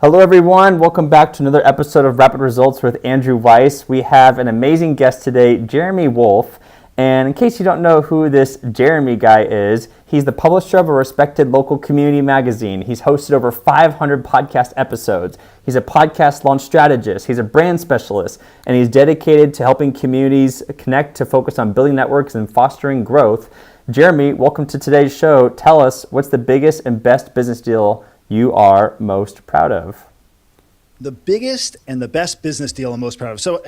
Hello, everyone. Welcome back to another episode of Rapid Results with Andrew Weiss. We have an amazing guest today, Jeremy Wolf. And in case you don't know who this Jeremy guy is, he's the publisher of a respected local community magazine. He's hosted over 500 podcast episodes. He's a podcast launch strategist. He's a brand specialist, and he's dedicated to helping communities connect to focus on building networks and fostering growth. Jeremy, welcome to today's show. Tell us, what's the biggest and best business deal you are most proud of? The biggest and the best business deal I'm most proud of. So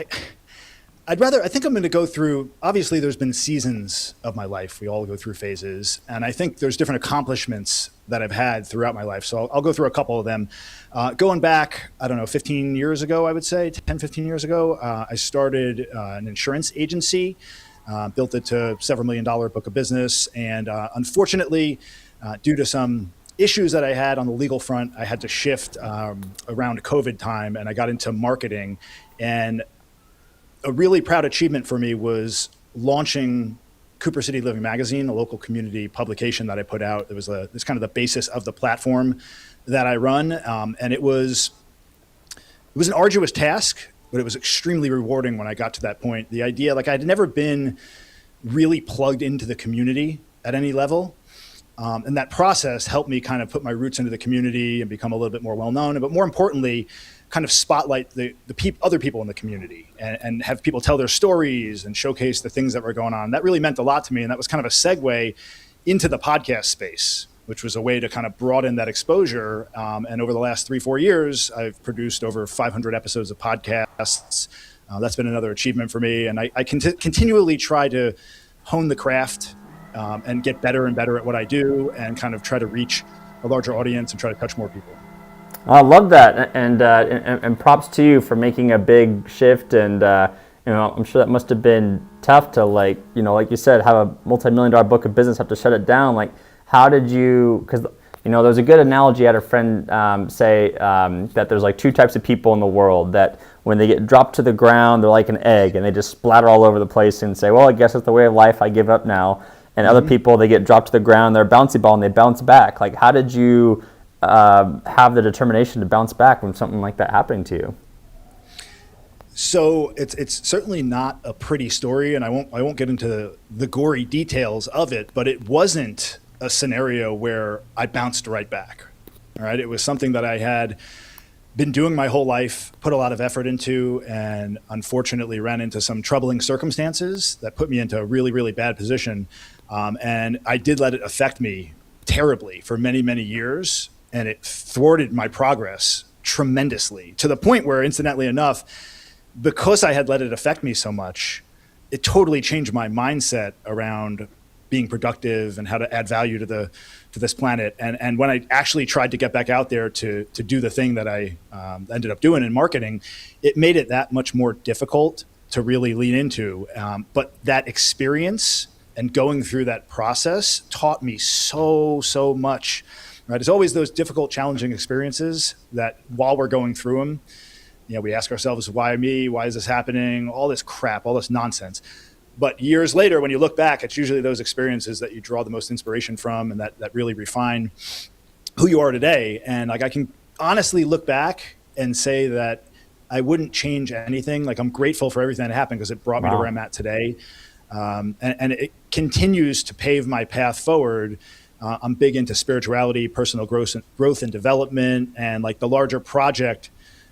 I think I'm going to go through, obviously there's been seasons of my life. We all go through phases. And I think there's different accomplishments that I've had throughout my life. So I'll go through a couple of them. Going back, 15 years ago, I would say, 10, 15 years ago, I started an insurance agency, built it to $several million book of business. And unfortunately, due to some issues that I had on the legal front, I had to shift around COVID time, and I got into marketing. And a really proud achievement for me was launching Cooper City Living Magazine, a local community publication that I put out. It's kind of the basis of the platform that I run. And it was an arduous task, but it was extremely rewarding when I got to that point. The idea, I'd never been really plugged into the community at any level. And that process helped me kind of put my roots into the community and become a little bit more well-known, but more importantly, kind of spotlight the other people in the community and have people tell their stories and showcase the things that were going on. That really meant a lot to me. And that was kind of a segue into the podcast space, which was a way to kind of broaden that exposure. And over the last 3-4 years, I've produced over 500 episodes of podcasts. That's been another achievement for me. And I continually try to hone the craft and get better and better at what I do, and kind of try to reach a larger audience and try to touch more people. I love that, and props to you for making a big shift. And I'm sure that must have been tough to, like you said, have a multi-million-dollar book of business, have to shut it down. Like, how did you? Because there's a good analogy. I had a friend say that there's like two types of people in the world, that when they get dropped to the ground, they're like an egg, and they just splatter all over the place and say, well, I guess it's the way of life. I give up now. And other people, they get dropped to the ground, they're a bouncy ball, and they bounce back. Like, how did you have the determination to bounce back from something like that happening to you? So it's certainly not a pretty story, and I won't get into the gory details of it, but it wasn't a scenario where I bounced right back. All right, it was something that I had been doing my whole life, put a lot of effort into, and unfortunately ran into some troubling circumstances that put me into a really, really bad position. And I did let it affect me terribly for many, many years, and it thwarted my progress tremendously, to the point where, incidentally enough, because I had let it affect me so much, it totally changed my mindset around being productive and how to add value to this planet. And when I actually tried to get back out there to do the thing that I ended up doing in marketing, it made it that much more difficult to really lean into. But that experience and going through that process taught me so much. Right? It's always those difficult, challenging experiences that, while we're going through them, we ask ourselves, why me? Why is this happening? All this crap, all this nonsense. But years later, when you look back, it's usually those experiences that you draw the most inspiration from, and that really refine who you are today. And I can honestly look back and say that I wouldn't change anything. I'm grateful for everything that happened, because it brought me to where I'm at today. And it continues to pave my path forward. I'm big into spirituality, personal growth and development, and the larger project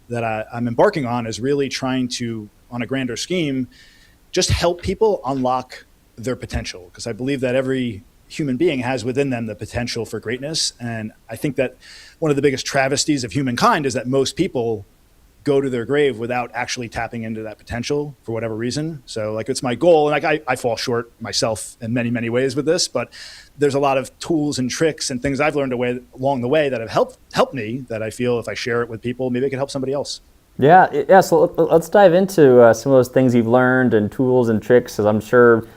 that I'm embarking on is really trying to, on a grander scheme, just help people unlock their potential, because I believe that every human being has within them the potential for greatness. And I think that one of the biggest travesties of humankind is that most people go to their grave without actually tapping into that potential for whatever reason. So it's my goal, and I fall short myself in many, many ways with this, but there's a lot of tools and tricks and things I've learned along the way that have helped me, that I feel if I share it with people, maybe it could help somebody else. Yeah. So let's dive into some of those things you've learned and tools and tricks, because I'm sure,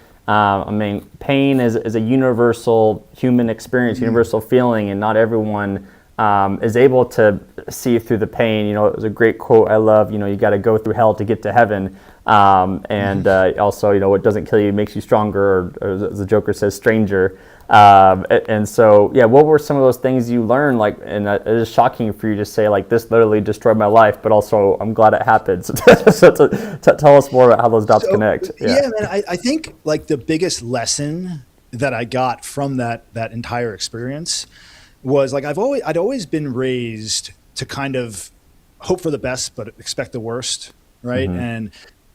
pain is a universal human experience, universal feeling, and not everyone is able to see through the pain. It was a great quote I love, you got to go through hell to get to heaven. Also, what doesn't kill you makes you stronger, or as the Joker says, stranger. And so, yeah, what were some of those things you learned? Like, and it is shocking for you to say, like, this literally destroyed my life, but also I'm glad it happened. So tell us more about how those dots So connect. Yeah. yeah, man, I think like the biggest lesson that I got from that entire experience was like I'd always been raised to kind of hope for the best but expect the worst, right? Mm-hmm. And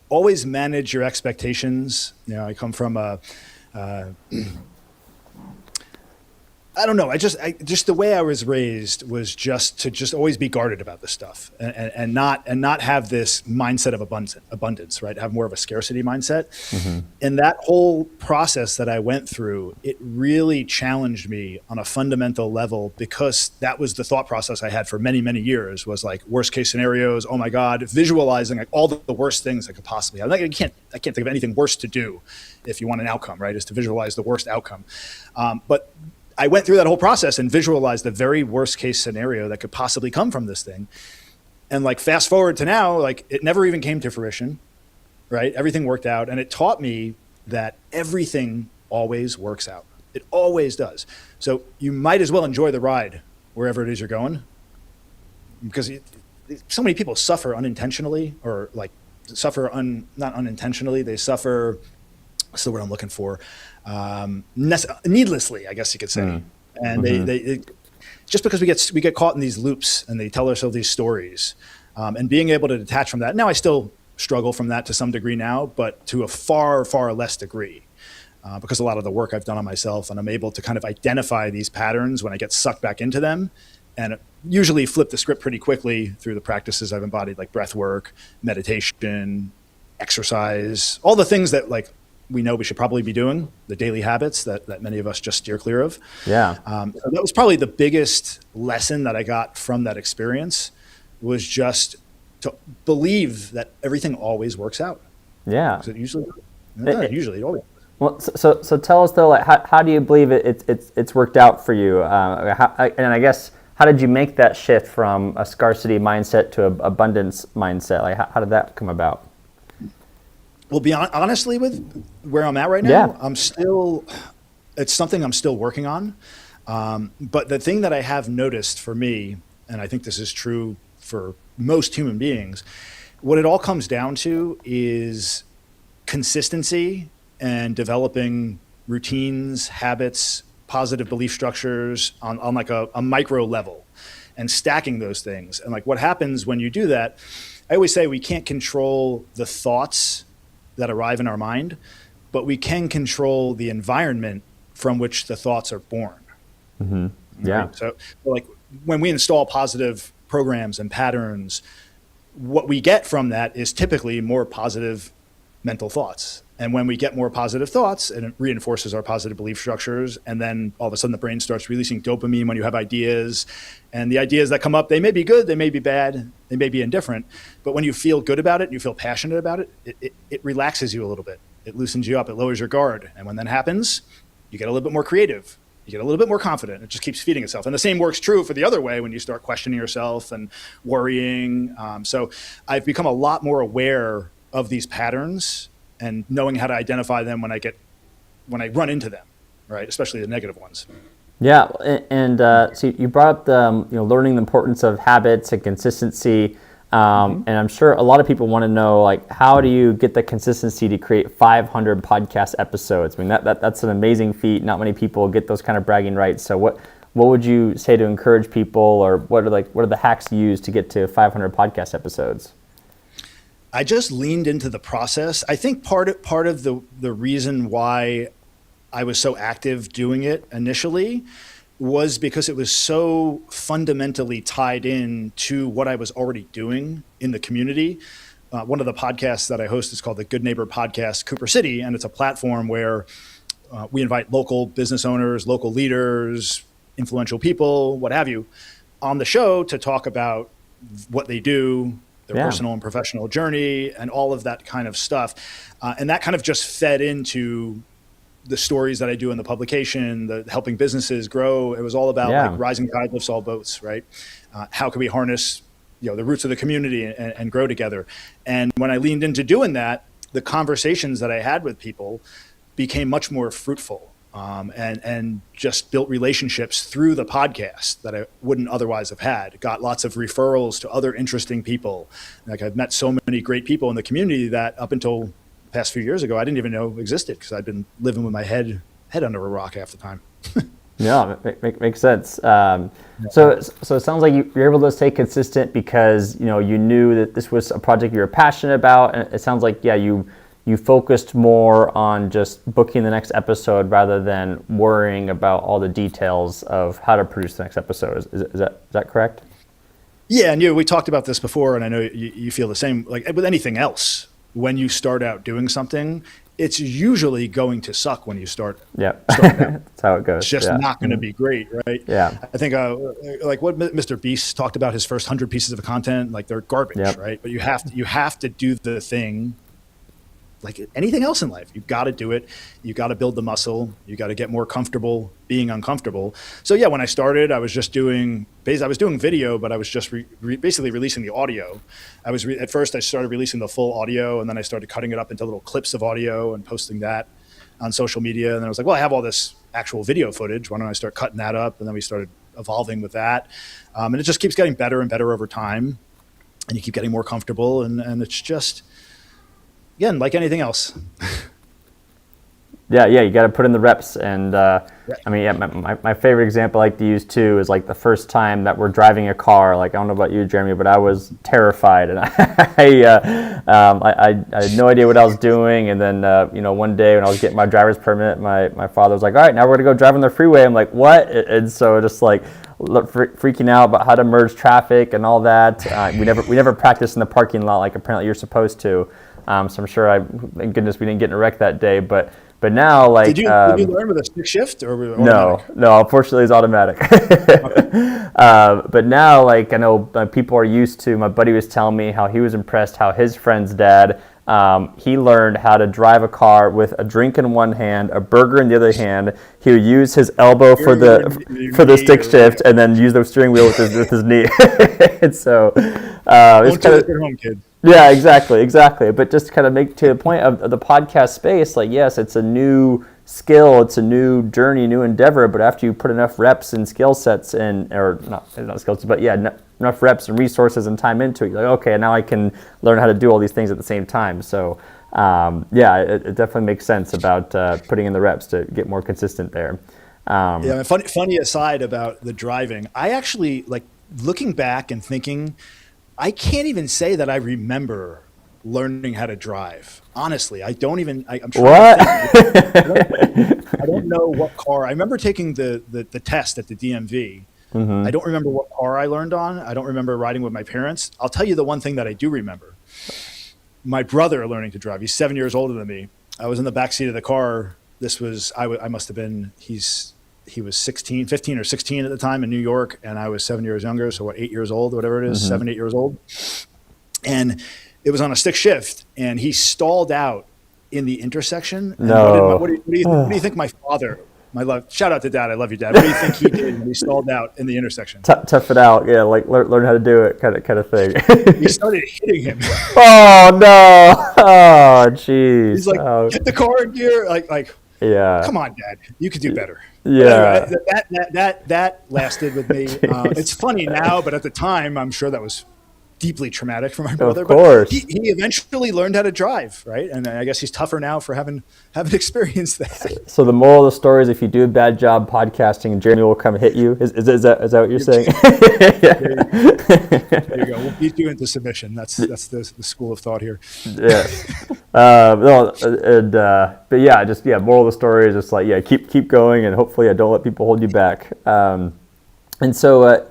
always manage your expectations. You know, I come from a I don't know. I just the way I was raised was just to just always be guarded about this stuff and not have this mindset of abundance, right? Have more of a scarcity mindset. Mm-hmm. And that whole process that I went through, it really challenged me on a fundamental level because that was the thought process I had for many, many years was like worst case scenarios. Oh my God, visualizing like all the worst things I could possibly have. Like I can't think of anything worse to do if you want an outcome, right? Is to visualize the worst outcome. But I went through that whole process and visualized the very worst case scenario that could possibly come from this thing. And like fast forward to now, like it never even came to fruition, right? Everything worked out. And it taught me that everything always works out. It always does. So you might as well enjoy the ride wherever it is you're going because so many people suffer unintentionally or like not unintentionally. They suffer, what's the word I'm looking for? Needlessly, I guess you could say. Mm-hmm. And they just because we get caught in these loops and they tell ourselves these stories, and being able to detach from that. Now I still struggle from that to some degree now, but to a far, far less degree. Because a lot of the work I've done on myself and I'm able to kind of identify these patterns when I get sucked back into them and usually flip the script pretty quickly through the practices I've embodied, like breath work, meditation, exercise, all the things that like we know we should probably be doing, the daily habits that many of us just steer clear of. Yeah. So that was probably the biggest lesson that I got from that experience was just to believe that everything always works out. Yeah. It usually, it always. Well, so tell us though, like how do you believe it's worked out for you? And I guess how did you make that shift from a scarcity mindset to an abundance mindset? Like how did that come about? Well, honestly, with where I'm at right now, Yeah. It's something I'm still working on. But the thing that I have noticed for me, and I think this is true for most human beings, what it all comes down to is consistency and developing routines, habits, positive belief structures on like a micro level and stacking those things. And like what happens when you do that, I always say we can't control the thoughts that arrive in our mind, but we can control the environment from which the thoughts are born. Mm-hmm. Yeah. Right? So like when we install positive programs and patterns, what we get from that is typically more positive mental thoughts. And when we get more positive thoughts, and it reinforces our positive belief structures, and then all of a sudden the brain starts releasing dopamine when you have ideas. And the ideas that come up, they may be good, they may be bad, they may be indifferent. But when you feel good about it, and you feel passionate about it, it relaxes you a little bit. It loosens you up, it lowers your guard. And when that happens, you get a little bit more creative. You get a little bit more confident. It just keeps feeding itself. And the same works true for the other way when you start questioning yourself and worrying. So I've become a lot more aware of these patterns and knowing how to identify them when I run into them, right? Especially the negative ones. Yeah, and so you brought up the learning the importance of habits and consistency, and I'm sure a lot of people want to know like how do you get the consistency to create 500 podcast episodes? I mean that's an amazing feat. Not many people get those kind of bragging rights. So what would you say to encourage people, or what are the hacks you use to get to 500 podcast episodes? I just leaned into the process. I think part of the reason why I was so active doing it initially was because it was so fundamentally tied in to what I was already doing in the community. One of the podcasts that I host is called the Good Neighbor Podcast Cooper City, and it's a platform where we invite local business owners, local leaders, influential people, what have you, on the show to talk about what they do, their personal and professional journey, and all of that kind of stuff. And that kind of just fed into the stories that I do in the publication, the helping businesses grow. It was all about like rising tide lifts all boats, right? How can we harness the roots of the community and grow together? And when I leaned into doing that, the conversations that I had with people became much more fruitful. and just built relationships through the podcast that I wouldn't otherwise have had. Got lots of referrals to other interesting people. Like I've met so many great people in the community that up until the past few years ago, I didn't even know existed because I'd been living with my head under a rock half the time. Yeah, makes sense. So it sounds like you're able to stay consistent because you knew that this was a project you were passionate about, and it sounds like you focused more on just booking the next episode rather than worrying about all the details of how to produce the next episode. Is that correct? Yeah, and we talked about this before, and I know you feel the same. Like with anything else, when you start out doing something, it's usually going to suck when you start. Yeah, that's how it goes. It's just not going to be great, right? Yeah. I think like what Mr. Beast talked about, his first 100 pieces of content, like they're garbage, right? But you have to do the thing. Like anything else in life, you've got to do it. You got to build the muscle. You got to get more comfortable being uncomfortable. So yeah, when I started, I was doing video, but I was just basically releasing the audio. At first I started releasing the full audio, and then I started cutting it up into little clips of audio and posting that on social media. And then I was like, well, I have all this actual video footage. Why don't I start cutting that up? And then we started evolving with that. And it just keeps getting better and better over time. And you keep getting more comfortable, and it's just, again, like anything else. Yeah, you got to put in the reps. And I mean, my favorite example I like to use too is like the first time that we're driving a car. Like I don't know about you, Jeremy, but I was terrified, and I had no idea what I was doing. And then one day when I was getting my driver's permit, my father was like, "All right, now we're gonna go drive on the freeway." I'm like, "What?" And so just like freaking out about how to merge traffic and all that. We never practiced in the parking lot like apparently you're supposed to. So I'm sure thank goodness we didn't get in a wreck that day, but now like did you learn with a stick shift or automatic? No, unfortunately it's automatic. But now like I know people are used to. My buddy was telling me how he was impressed how his friend's dad he learned how to drive a car with a drink in one hand, a burger in the other hand. He would use his elbow for the stick shift, and then use the steering wheel with his knee. And so it's kind of home, kid. Yeah, exactly. But just kind of make to the point of the podcast space, like, yes, it's a new skill, it's a new journey, new endeavor, but after you put enough reps and skill sets or not skills, but yeah, enough reps and resources and time into it, you're like, okay, now I can learn how to do all these things at the same time. So, it definitely makes sense about putting in the reps to get more consistent there. Funny aside about the driving, I actually, like, looking back and thinking, I can't even say that I remember learning how to drive. Honestly, I don't even. I'm trying what? I don't know what car. I remember taking the test at the DMV. Mm-hmm. I don't remember what car I learned on. I don't remember riding with my parents. I'll tell you the one thing that I do remember. My brother learning to drive. He's 7 years older than me. I was in the back seat of the car. This was I must have been. He was 15 or 16 at the time in New York, and I was 7 years younger, so 8 years old, whatever it is, 7, 8 years old. And it was on a stick shift, and he stalled out in the intersection. And no. What do you think my father, shout out to Dad, I love you, Dad. What do you think he did when he stalled out in the intersection? Tough it out, yeah, like learn how to do it kind of thing. He started hitting him. Oh, no. Oh, jeez. He's like, get the car in gear. Like, yeah. Come on, Dad, you could do better. Yeah, anyway, that lasted with me. It's funny now, but at the time, I'm sure that was deeply traumatic for my brother. Of course, but he eventually learned how to drive, right? And I guess he's tougher now for having experienced that. So the moral of the story is, if you do a bad job podcasting, Jeremy will come hit you. Is that what you're saying? There you go. We'll beat you into submission. That's the school of thought here. Yeah. But yeah, moral of the story is just like, yeah, keep going, and hopefully don't let people hold you back. And so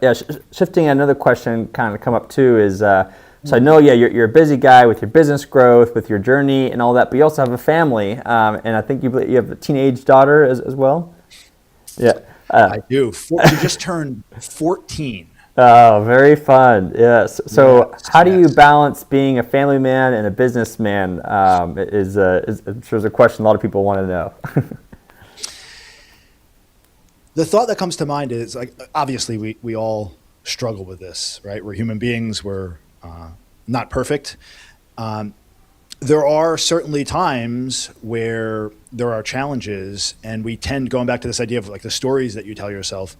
shifting, another question kind of come up too is, so I know, you're a busy guy with your business growth, with your journey and all that, but you also have a family, and I think you have a teenage daughter as well. Yeah, I do. She just turned 14. Oh, very fun. Yes. So how do you balance being a family man and a businessman? Is I'm sure is a question a lot of people want to know. The thought that comes to mind is, like, obviously we all struggle with this, right? We're human beings. We're not perfect. there are certainly times where there are challenges, and we tend, going back to this idea of like the stories that you tell yourself,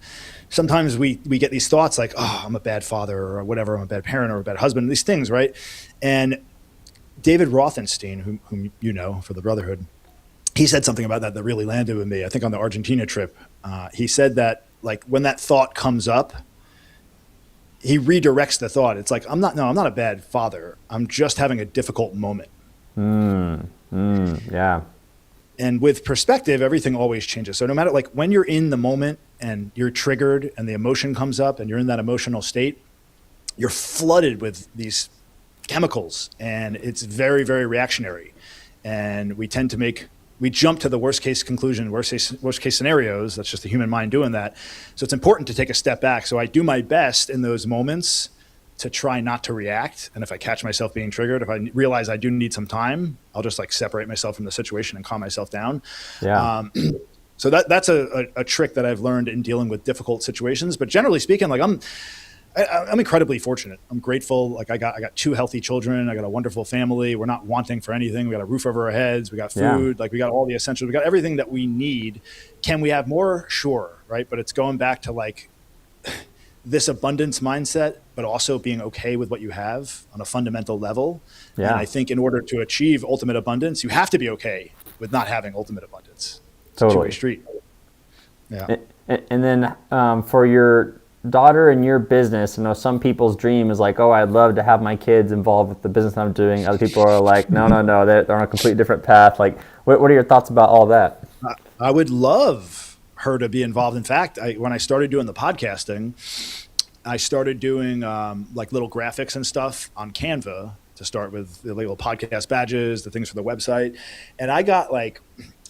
sometimes we get these thoughts like, oh, I'm a bad father or whatever, I'm a bad parent or a bad husband, these things, right? And David Rothenstein, whom you know for the Brotherhood, he said something about that really landed with me. I think on the Argentina trip, he said that like when that thought comes up, he redirects the thought. It's like, I'm not a bad father. I'm just having a difficult moment. Yeah. And with perspective, everything always changes. So no matter, like, when you're in the moment and you're triggered and the emotion comes up and you're in that emotional state, you're flooded with these chemicals and it's very, very reactionary. And we tend to jump to the worst case conclusion, worst case scenarios. That's just the human mind doing that. So it's important to take a step back. So I do my best in those moments to try not to react. And if I catch myself being triggered, if I realize I do need some time, I'll just like separate myself from the situation and calm myself down. Yeah. So that's a trick that I've learned in dealing with difficult situations. But generally speaking, like I'm incredibly fortunate. I'm grateful. Like I got 2 healthy children. I got a wonderful family. We're not wanting for anything. We got a roof over our heads. We got food. Like we got all the essentials. We got everything that we need. Can we have more? Sure. Right. But it's going back to like this abundance mindset, but also being okay with what you have on a fundamental level. Yeah. And I think in order to achieve ultimate abundance, you have to be okay with not having ultimate abundance. It's a two-way street. Yeah. And then for your daughter and your business, I know some people's dream is like, oh, I'd love to have my kids involved with the business I'm doing. Other people are like, no, they're on a completely different path. Like, what are your thoughts about all that? I would love her to be involved. In fact, when I started doing the podcasting, I started doing like little graphics and stuff on Canva to start with, the little podcast badges, the things for the website. And I got like,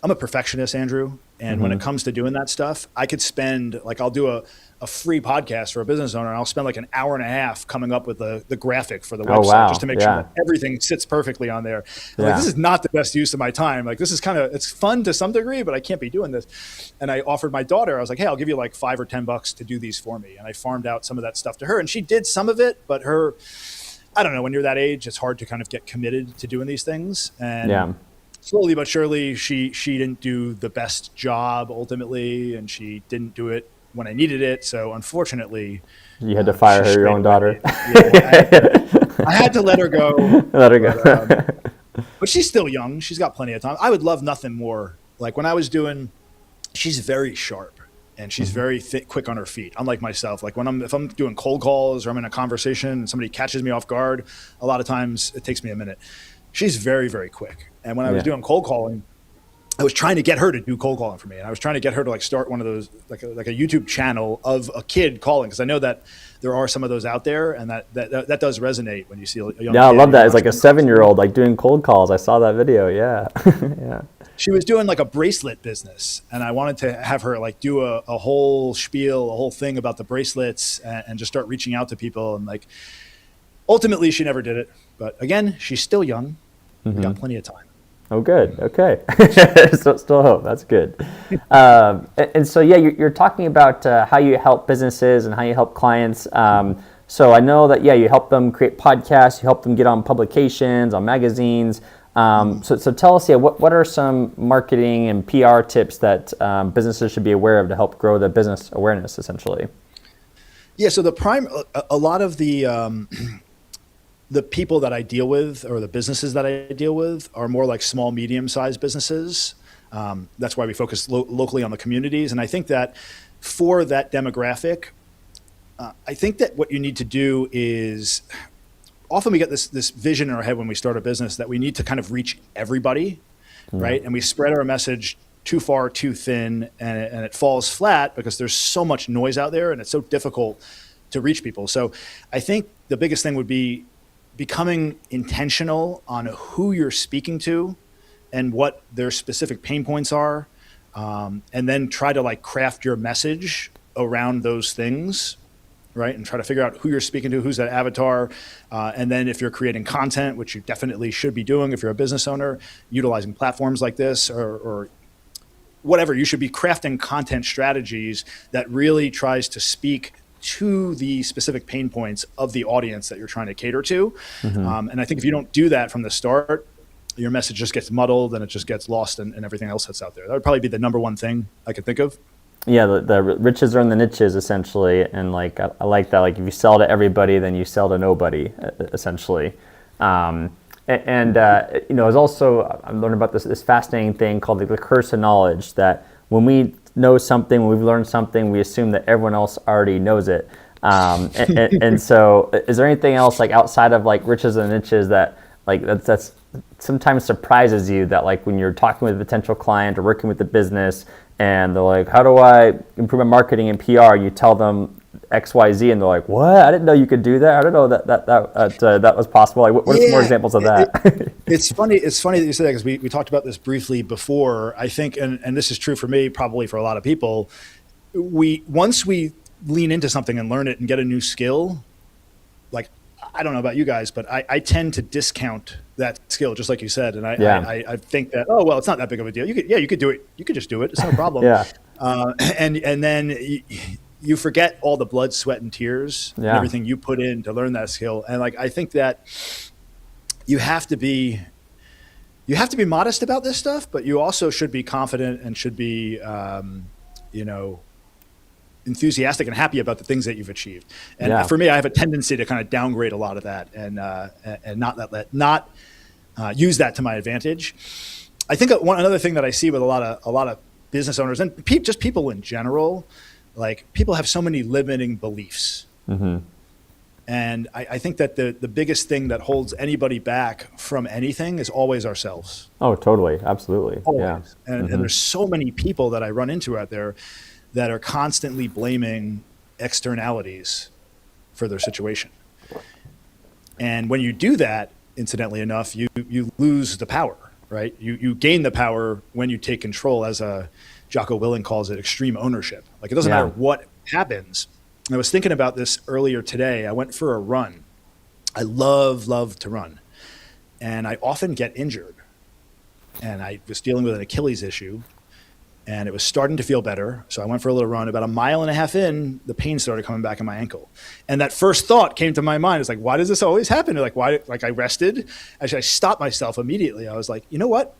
I'm a perfectionist, Andrew. And when it comes to doing that stuff, I could spend, like, I'll do a free podcast for a business owner and I'll spend like an hour and a half coming up with the graphic for the website just to make sure that everything sits perfectly on there. Like, this is not the best use of my time. Like, this is it's fun to some degree, but I can't be doing this. And I offered my daughter, I was like, hey, I'll give you like $5 or $10 to do these for me. And I farmed out some of that stuff to her, and she did some of it, but I don't know, when you're that age, it's hard to kind of get committed to doing these things. And slowly but surely, she didn't do the best job ultimately, and she didn't do it when I needed it. So unfortunately, you had to fire your own daughter. I had to let her go. But she's still young. She's got plenty of time. I would love nothing more. Like when I was she's very sharp and she's very quick on her feet. Unlike myself, like if I'm doing cold calls or I'm in a conversation and somebody catches me off guard, a lot of times it takes me a minute. She's very, very quick. And when I was doing cold calling, I was trying to get her to do cold calling for me. And I was trying to get her to like start one of those, like a YouTube channel of a kid calling. Cause I know that there are some of those out there, and that does resonate when you see a young kid. I love that. It's like a 7-year-old, like doing cold calls. I saw that video. Yeah. Yeah. She was doing like a bracelet business, and I wanted to have her like do a whole spiel, a whole thing about the bracelets and just start reaching out to people. And like, ultimately she never did it, but again, she's still young. We got plenty of time. Oh, good. Okay. Still hope. That's good. And so, you're talking about how you help businesses and how you help clients. So I know that, you help them create podcasts, you help them get on publications, on magazines. So tell us, what are some marketing and PR tips that businesses should be aware of to help grow their business awareness, essentially? Yeah. So a lot of the people that I deal with, or the businesses that I deal with, are more like small, medium-sized businesses. That's why we focus locally on the communities. And I think that for that demographic, I think that what you need to do is, often we get this vision in our head when we start a business that we need to kind of reach everybody, right? And we spread our message too far, too thin, and it falls flat because there's so much noise out there and it's so difficult to reach people. So I think the biggest thing would be becoming intentional on who you're speaking to and what their specific pain points are, and then try to like craft your message around those things, right? And try to figure out who you're speaking to, who's that avatar. And then if you're creating content, which you definitely should be doing if you're a business owner, utilizing platforms like this or whatever, you should be crafting content strategies that really tries to speak to the specific pain points of the audience that you're trying to cater to. And I think if you don't do that from the start, your message just gets muddled and it just gets lost in everything else that's out there. That would probably be the number one thing I could think of. Yeah, the riches are in the niches, essentially, and like I like that. Like if you sell to everybody, then you sell to nobody, essentially. There's also, I'm learning about this fascinating thing called the curse of knowledge. That when we know something, when we've learned something, we assume that everyone else already knows it. And so, is there anything else like outside of like riches and niches that like that's sometimes surprises you, that like when you're talking with a potential client or working with the business and they're like, how do I improve my marketing and PR? You tell them X, Y, Z, and they're like, what? I didn't know you could do that. I didn't know that was possible. Like, what are some more examples of that? It's funny that you say that, because we talked about this briefly before. I think, and this is true for me, probably for a lot of people, once we lean into something and learn it and get a new skill, like, I don't know about you guys, but I tend to discount that skill, just like you said. And I think that, oh, well, it's not that big of a deal. You could do it. You could just do it. It's no problem. Yeah. And then you forget all the blood, sweat, and tears and everything you put in to learn that skill. And like, I think that you have to be modest about this stuff, but you also should be confident and should be, enthusiastic and happy about the things that you've achieved. And for me, I have a tendency to kind of downgrade a lot of that and not use that to my advantage. I think another thing that I see with a lot of business owners and just people in general, like, people have so many limiting beliefs. Mm-hmm. And I think that the biggest thing that holds anybody back from anything is always ourselves. Oh, totally. Absolutely. Always. Yeah. And there's so many people that I run into out there that are constantly blaming externalities for their situation. And when you do that, incidentally enough, you lose the power, right? You gain the power when you take control, as Jocko Willink calls it, extreme ownership. Like, it doesn't matter what happens. I was thinking about this earlier today. I went for a run. I love to run. And I often get injured. And I was dealing with an Achilles issue. And it was starting to feel better. So I went for a little run. About 1.5 miles in, the pain started coming back in my ankle. And that first thought came to my mind. It's like, why does this always happen? Like, why? Like, I rested. Actually, I stopped myself immediately. I was like, you know what?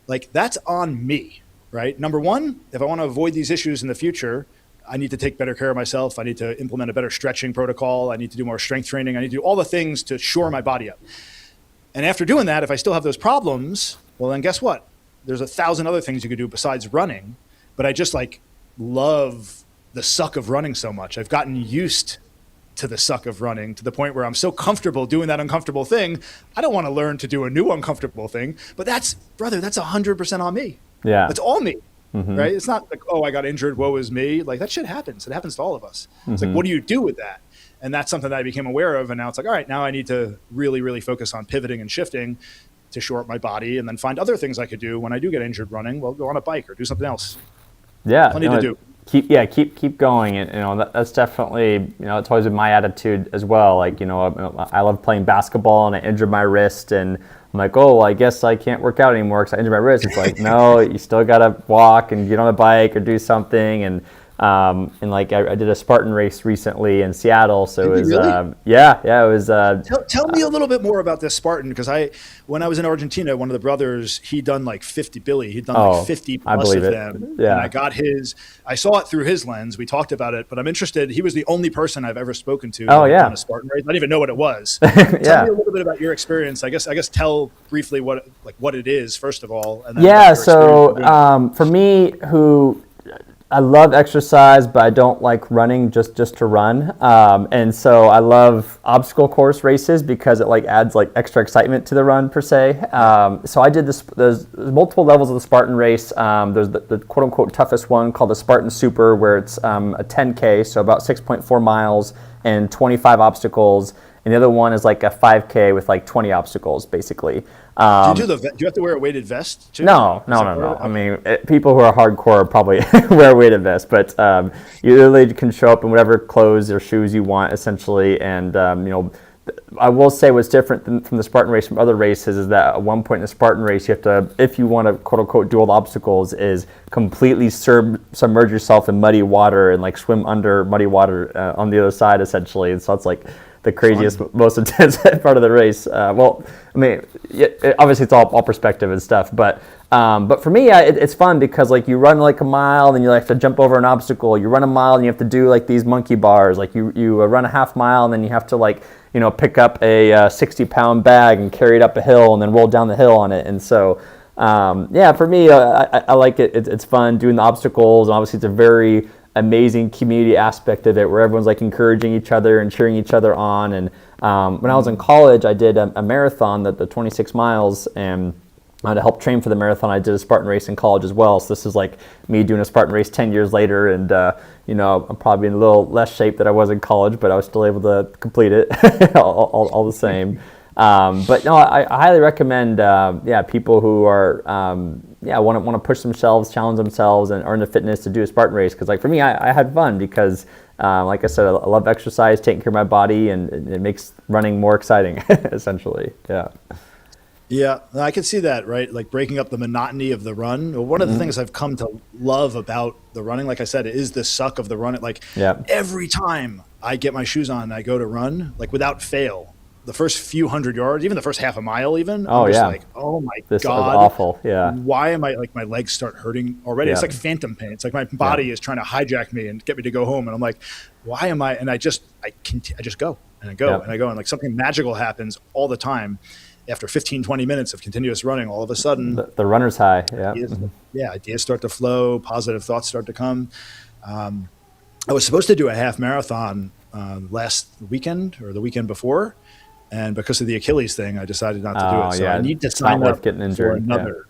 Like, that's on me, right? Number one, if I want to avoid these issues in the future, I need to take better care of myself. I need to implement a better stretching protocol. I need to do more strength training. I need to do all the things to shore my body up. And after doing that, if I still have those problems, well, then guess what? There's 1,000 other things you could do besides running. But I just love the suck of running so much. I've gotten used to the suck of running to the point where I'm so comfortable doing that uncomfortable thing. I don't want to learn to do a new uncomfortable thing, but that's 100% on me. Yeah. That's all me, right? It's not like, oh, I got injured, woe is me. Like, that shit happens. It happens to all of us. It's like, what do you do with that? And that's something that I became aware of. And now it's like, all right, now I need to really, really focus on pivoting and shifting to shore up my body, and then find other things I could do when I do get injured running. Well, go on a bike or do something else. Yeah, plenty to do. Keep going, and that's definitely, it's always been my attitude as well. Like, I love playing basketball, and I injured my wrist, and I'm like, oh, well, I guess I can't work out anymore because I injured my wrist. It's like, no, you still gotta walk and get on a bike or do something, and like I did a Spartan race recently in Seattle, so it was really? It was. Tell me a little bit more about this Spartan, because when I was in Argentina, one of the brothers, he'd done like 50 plus of them. Yeah. And I saw it through his lens. We talked about it, but I'm interested. He was the only person I've ever spoken to on a Spartan race. I didn't even know what it was. Tell me a little bit about your experience. I guess tell briefly what it is first of all. And then so for me, I love exercise, but I don't like running just to run. And so I love obstacle course races because it adds extra excitement to the run per se. So I did this. There's multiple levels of the Spartan race. There's the quote unquote toughest one called the Spartan Super, where it's a 10K, so about 6.4 miles and 25 obstacles. And the other one is like a 5K with 20 obstacles, basically. Do you have to wear a weighted vest too? No. I mean, people who are hardcore probably wear a weighted vest, but you literally can show up in whatever clothes or shoes you want, essentially. And I will say what's different from the Spartan race from other races is that at one point in the Spartan race, you have to, if you want to quote unquote do all the obstacles, is completely submerge yourself in muddy water and swim under muddy water on the other side, essentially. And so it's the craziest, most intense part of the race. Well, I mean, obviously it's all perspective and stuff, but for me, it's fun because like you run like a mile, then you have to jump over an obstacle. You run a mile, and you have to do like these monkey bars. Like you run a half mile, and then you have to like pick up a 60-pound bag and carry it up a hill, and then roll down the hill on it. And so for me, I like it. It's fun doing the obstacles, and obviously it's a very amazing community aspect of it, where everyone's like encouraging each other and cheering each other on. And when I was in college, I did a marathon, the 26 miles, and to help train for the marathon, I did a Spartan race in college as well. So this is like me doing a Spartan race 10 years later, and I'm probably in a little less shape than I was in college, but I was still able to complete it all the same. But no, I highly recommend people who are want to push themselves, challenge themselves, and are into fitness to do a Spartan race. Because like for me, I had fun because like I said, I love exercise, taking care of my body, and it makes running more exciting, essentially. Yeah. Yeah, I can see that, right? Like breaking up the monotony of the run. Well, one of the things I've come to love about the running, like I said, is the suck of the run. Like every time I get my shoes on and I go to run, like without fail, the first few hundred yards, even the first half a mile even, I'm just like, oh my this God. Is awful. Yeah. Why am I like, my legs start hurting already? It's like phantom pain. It's like my body is trying to hijack me and get me to go home. And I'm like, why am I? And I just go and I go and I go. And like something magical happens all the time. After 15, 20 minutes of continuous running, all of a sudden, the runner's high. Ideas start to flow, positive thoughts start to come. I was supposed to do a half marathon last weekend or the weekend before, and because of the Achilles thing, I decided not to do it. So I need to sign up for another.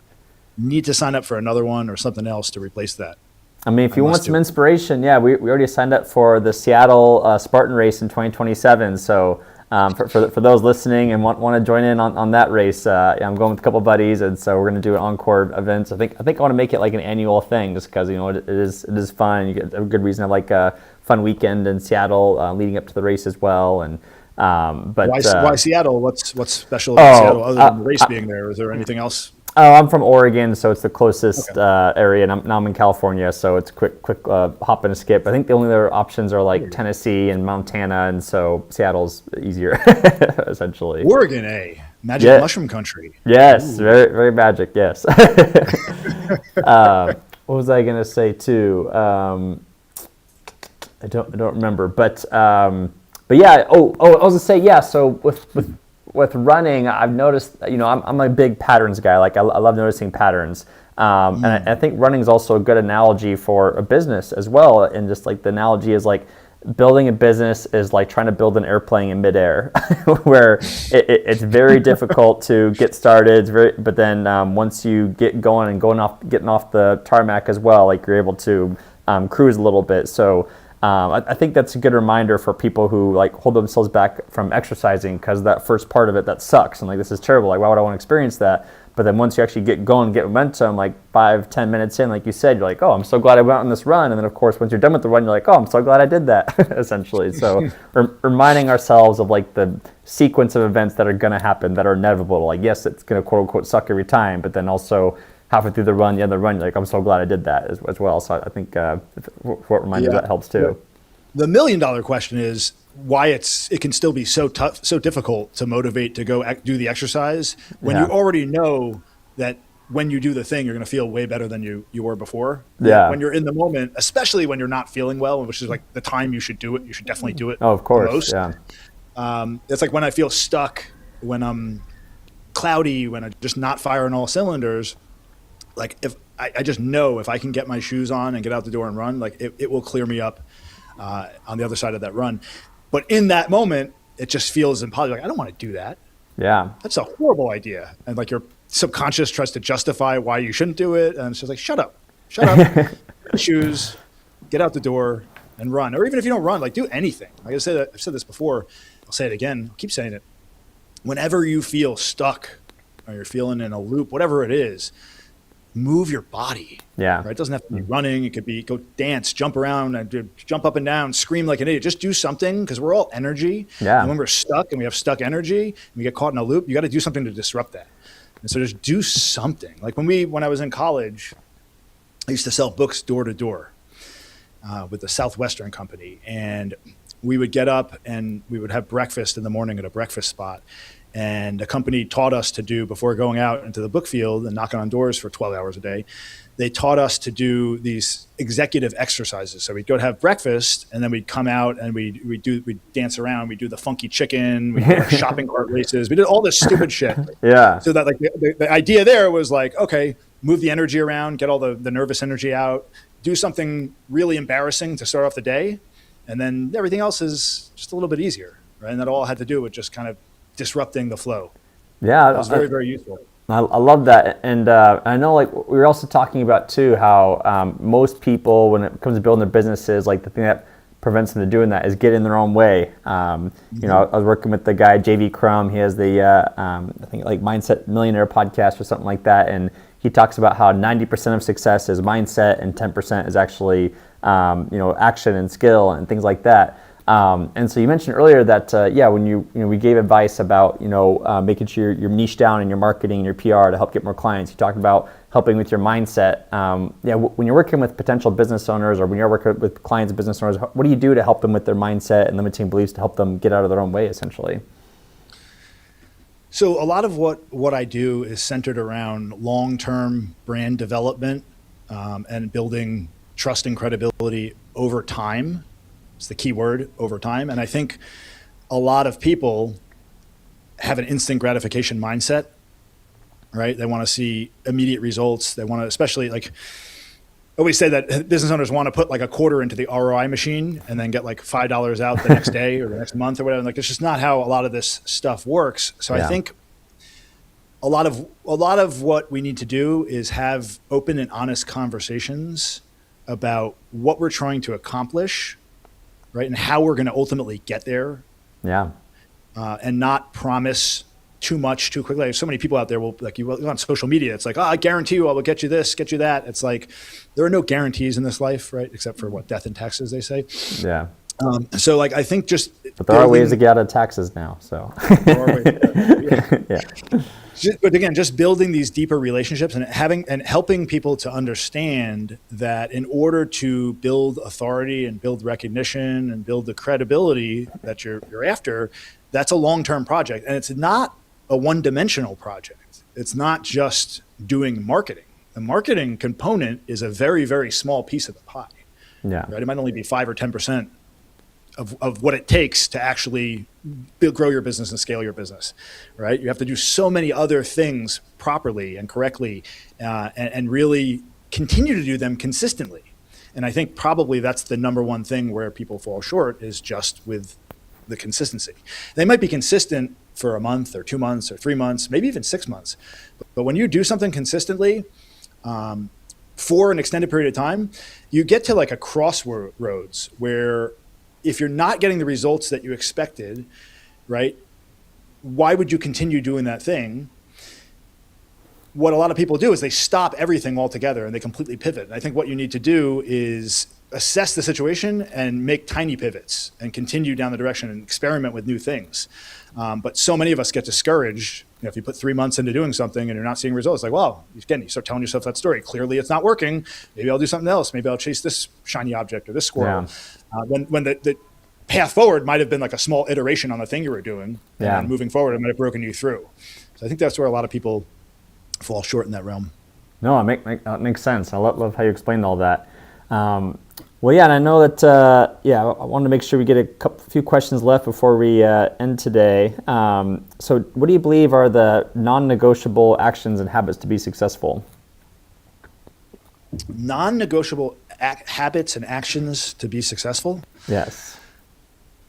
Need to sign up for another one or something else to replace that. I mean, if you want some inspiration, we already signed up for the Seattle Spartan race in 2027. So. For those listening and want to join in on that race, I'm going with a couple of buddies, and so we're going to do an encore event. I think I want to make it like an annual thing, just because it is fun. You get a good reason to have like a fun weekend in Seattle leading up to the race as well. And but why Seattle? What's special about Seattle other than the race being there? Is there anything else? Oh, I'm from Oregon, so it's the closest area, and now I'm in California, so it's quick hop and a skip. I think the only other options are like Tennessee and Montana, and so Seattle's easier, essentially. Oregon, magic mushroom country. Yes, very very magic. Yes. What was I gonna say too? I don't remember, but yeah. I was gonna say So with running, I've noticed, I'm a big patterns guy. Like I love noticing patterns. And I think running is also a good analogy for a business as well. And just like the analogy is like building a business is like trying to build an airplane in midair, where it's very difficult to get started. But then once you get going and getting off the tarmac as well, like you're able to cruise a little bit. So I think that's a good reminder for people who like hold themselves back from exercising, because that first part of it, that sucks, and like this is terrible, like why would I want to experience that? But then once you actually get going, get momentum, like 5-10 minutes in, like you said, you're like, oh, I'm so glad I went on this run. And then of course once you're done with the run, you're like, oh, I'm so glad I did that. Essentially. So reminding ourselves of like the sequence of events that are going to happen, that are inevitable. Like yes, it's going to quote unquote suck every time, but then also halfway through the run, you're like, I'm so glad I did that as well. So I think what reminder that helps too. The $1 million question is why it can still be so tough, so difficult to motivate to go do the exercise when you already know that when you do the thing, you're going to feel way better than you were before. Yeah. When you're in the moment, especially when you're not feeling well, which is like the time you should do it. You should definitely do it. Oh, of course. Most. Yeah. It's like when I feel stuck, when I'm cloudy, when I'm just not firing all cylinders. Like if I just know if I can get my shoes on and get out the door and run, like it will clear me up on the other side of that run. But in that moment, it just feels impossible. Like I don't want to do that. Yeah, that's a horrible idea. And like your subconscious tries to justify why you shouldn't do it, and it's just like shut up, get shoes, get out the door and run. Or even if you don't run, like do anything. Like I've said this before. I'll say it again. I'll keep saying it. Whenever you feel stuck or you're feeling in a loop, whatever it is, move your body. Yeah. Right? It doesn't have to be running. It could be go dance, jump around, and jump up and down, scream like an idiot. Just do something, because we're all energy. Yeah. And when we're stuck and we have stuck energy and we get caught in a loop, you got to do something to disrupt that. And so just do something. Like when I was in college, I used to sell books door to door with the Southwestern company. And we would get up and we would have breakfast in the morning at a breakfast spot. And the company taught us to do, before going out into the book field and knocking on doors for 12 hours a day, they taught us to do these executive exercises. So we'd go to have breakfast, and then we'd come out and we'd dance around. We'd do the funky chicken, we'd do shopping cart races. We did all this stupid shit. Yeah. So that, like, the idea there was like, okay, move the energy around, get all the nervous energy out, do something really embarrassing to start off the day. And then everything else is just a little bit easier, right? And that all had to do with just kind of disrupting the flow. Yeah. It was very, very useful. I love that. And I know, like, we were also talking about too, how most people, when it comes to building their businesses, like, the thing that prevents them from doing that is getting in their own way. You know, I was working with the guy, JV Crum. He has the, I think, like, Mindset Millionaire podcast or something like that. And he talks about how 90% of success is mindset and 10% is actually, you know, action and skill and things like that. And so you mentioned earlier that, when we gave advice about, making sure you're niche down in your marketing and your PR to help get more clients. You talked about helping with your mindset. When you're working with potential business owners, or when you're working with clients and business owners, what do you do to help them with their mindset and limiting beliefs to help them get out of their own way, essentially? So a lot of what I do is centered around long-term brand development, and building trust and credibility over time. It's the key word, over time. And I think a lot of people have an instant gratification mindset, right? They want to see immediate results. They want to, especially, like, I always say that business owners want to put like a quarter into the ROI machine and then get like $5 out the next day or the next month or whatever. Like, it's just not how a lot of this stuff works. So I think a lot of what we need to do is have open and honest conversations about what we're trying to accomplish, right? And how we're going to ultimately get there. Yeah. And not promise too much too quickly. So many people out there will, like, you on social media, it's like, I guarantee you I will get you this, get you that. It's like, there are no guarantees in this life, right? Except for what, death and taxes, they say. Yeah. So, like, I think just, but there are ways to get out of taxes now. So yeah. But again, just building these deeper relationships and helping people to understand that in order to build authority and build recognition and build the credibility that you're after, that's a long-term project. And it's not a one-dimensional project. It's not just doing marketing. The marketing component is a very, very small piece of the pie. Yeah. Right? It might only be 5 or 10% of what it takes to actually grow your business and scale your business, right? You have to do so many other things properly and correctly, and really continue to do them consistently. And I think probably that's the number one thing where people fall short, is just with the consistency. They might be consistent for a month or 2 months or 3 months, maybe even 6 months. But when you do something consistently, for an extended period of time, you get to like a crossroads where if you're not getting the results that you expected, right, why would you continue doing that thing? What a lot of people do is they stop everything altogether and they completely pivot. And I think what you need to do is assess the situation and make tiny pivots and continue down the direction and experiment with new things. But so many of us get discouraged. If you put 3 months into doing something and you're not seeing results, like, well, again, you start telling yourself that story. Clearly it's not working. Maybe I'll do something else. Maybe I'll chase this shiny object or this squirrel. Yeah. When the path forward might have been like a small iteration on the thing you were doing. Yeah. And moving forward, it might have broken you through. So I think that's where a lot of people fall short in that realm. No, it makes sense. I love how you explained all that. Well, yeah, and I know that, I wanted to make sure we get a few questions left before we end today. So what do you believe are the non-negotiable actions and habits to be successful? Non-negotiable habits and actions to be successful? Yes.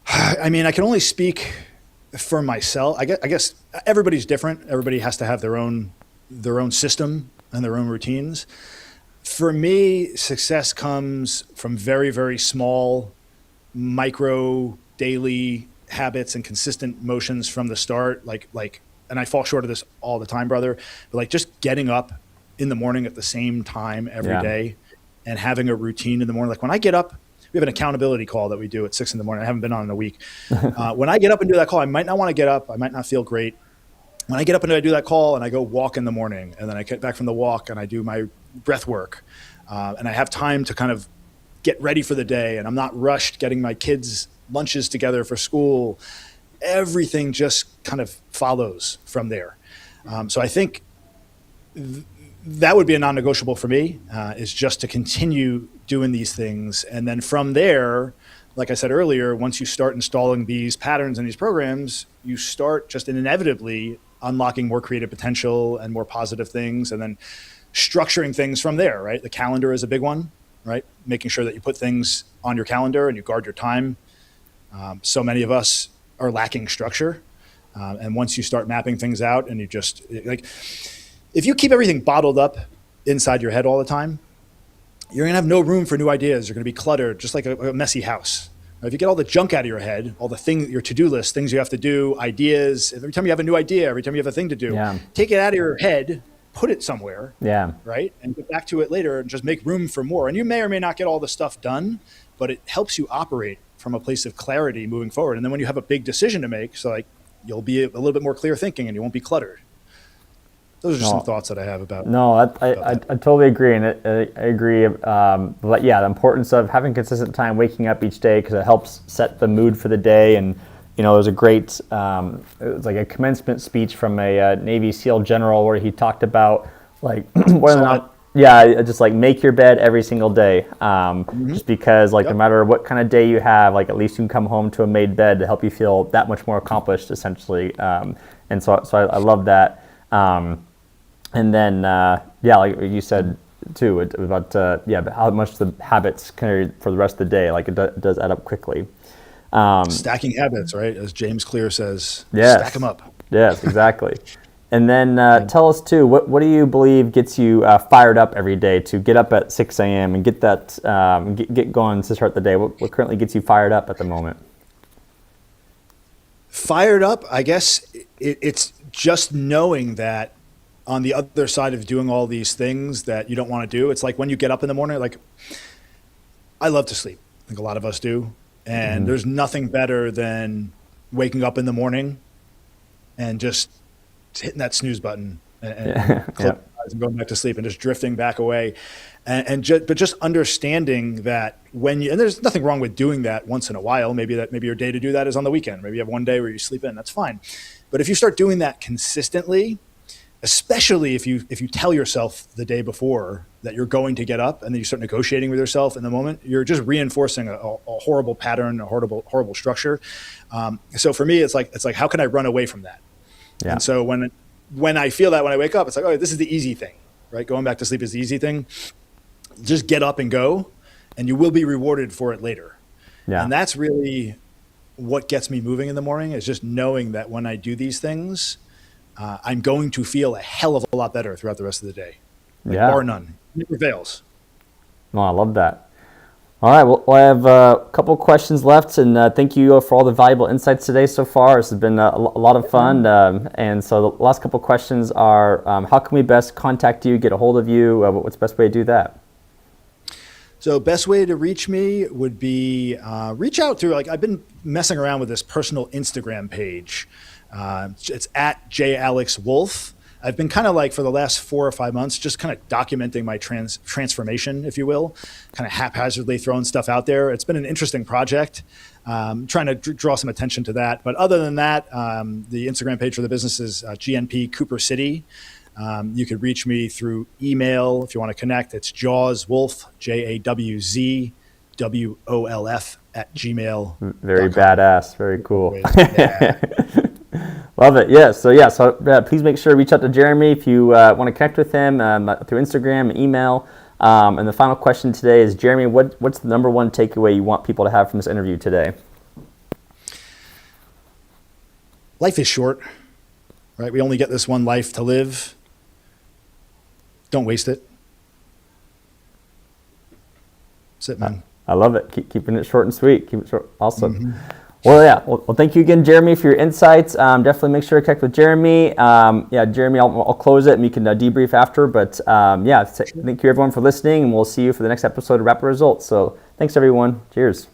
I mean, I can only speak for myself. I guess everybody's different. Everybody has to have their own system and their own routines. For me, success comes from very, very small, micro, daily habits and consistent motions from the start. Like, and I fall short of this all the time, brother, but like just getting up in the morning at the same time every day and having a routine in the morning. Like when I get up, we have an accountability call that we do at 6 a.m. I haven't been on in a week. When I get up and do that call, I might not want to get up. I might not feel great. When I get up and I do that call and I go walk in the morning, and then I get back from the walk and I do my breath work, and I have time to kind of get ready for the day, and I'm not rushed getting my kids lunches together for school, everything just kind of follows from there. So I think that would be a non-negotiable for me, is just to continue doing these things. And then from there, like I said earlier, once you start installing these patterns and these programs, you start just inevitably unlocking more creative potential and more positive things, and then structuring things from there, right? The calendar is a big one, right? Making sure that you put things on your calendar and you guard your time. So many of us are lacking structure. And once you start mapping things out and you just, like, if you keep everything bottled up inside your head all the time, you're going to have no room for new ideas. You're going to be cluttered, just like a messy house. If you get all the junk out of your head, all the things, your to-do list, things you have to do, ideas, every time you have a new idea, every time you have a thing to do, take it out of your head, put it somewhere, right? And get back to it later and just make room for more. And you may or may not get all the stuff done, but it helps you operate from a place of clarity moving forward. And then when you have a big decision to make, so like, you'll be a little bit more clear thinking and you won't be cluttered. Those are just some thoughts that I have about. No, I totally agree, and I agree. But yeah, the importance of having consistent time waking up each day, because it helps set the mood for the day. And you know, it was a great, it was like a commencement speech from a Navy SEAL general where he talked about like just like make your bed every single day. Just because like no matter what kind of day you have, like at least you can come home to a made bed to help you feel that much more accomplished, essentially. And so I love that. And then, like you said too, about how much the habits carry for the rest of the day. Like it does add up quickly. Stacking habits, right? As James Clear says, stack them up. Yes, exactly. And then tell us too, what do you believe gets you fired up every day to get up at 6 a.m. and get that get going to start the day? What currently gets you fired up at the moment? Fired up, I guess it's just knowing that on the other side of doing all these things that you don't want to do, it's like when you get up in the morning, like I love to sleep. I think a lot of us do. And there's nothing better than waking up in the morning and just hitting that snooze button and closing your eyes and going back to sleep and just drifting back away. But just understanding that and there's nothing wrong with doing that once in a while. Maybe your day to do that is on the weekend. Maybe you have one day where you sleep in, that's fine. But if you start doing that consistently, especially if you tell yourself the day before that you're going to get up and then you start negotiating with yourself in the moment, you're just reinforcing a horrible pattern, a horrible structure. So for me, it's like, how can I run away from that? Yeah. And so when I feel that when I wake up, it's like, oh, this is the easy thing, right? Going back to sleep is the easy thing. Just get up and go, and you will be rewarded for it later. Yeah. And that's really what gets me moving in the morning, is just knowing that when I do these things, I'm going to feel a hell of a lot better throughout the rest of the day. Bar none. It never fails. No, I love that. All right, well, I have a couple questions left, and thank you for all the valuable insights today so far. This has been a lot of fun. And so the last couple questions are, how can we best contact you, get a hold of you? What's the best way to do that? So best way to reach me would be reach out through, I've been messing around with this personal Instagram page. It's at @JAlexWolf. I've been kind of for the last 4 or 5 months, just kind of documenting my transformation, if you will, kind of haphazardly throwing stuff out there. It's been an interesting project, trying to draw some attention to that. But other than that, the Instagram page for the business is GNP Cooper City. You could reach me through email if you want to connect. It's JawsWolf, JAWZWOLF @gmail.com. Very badass. Very cool. Yeah. Love it. Yeah. So please make sure to reach out to Jeremy if you want to connect with him through Instagram and email. And the final question today is, Jeremy, what's the number one takeaway you want people to have from this interview today? Life is short, right? We only get this one life to live. Don't waste it. That's it, man. I love it. Keeping it short and sweet. Keep it short. Awesome. Mm-hmm. Well, yeah. Well, thank you again, Jeremy, for your insights. Definitely make sure to connect with Jeremy. Jeremy, I'll close it and we can debrief after. But thank you everyone for listening, and we'll see you for the next episode of Rapid Results. So thanks, everyone. Cheers.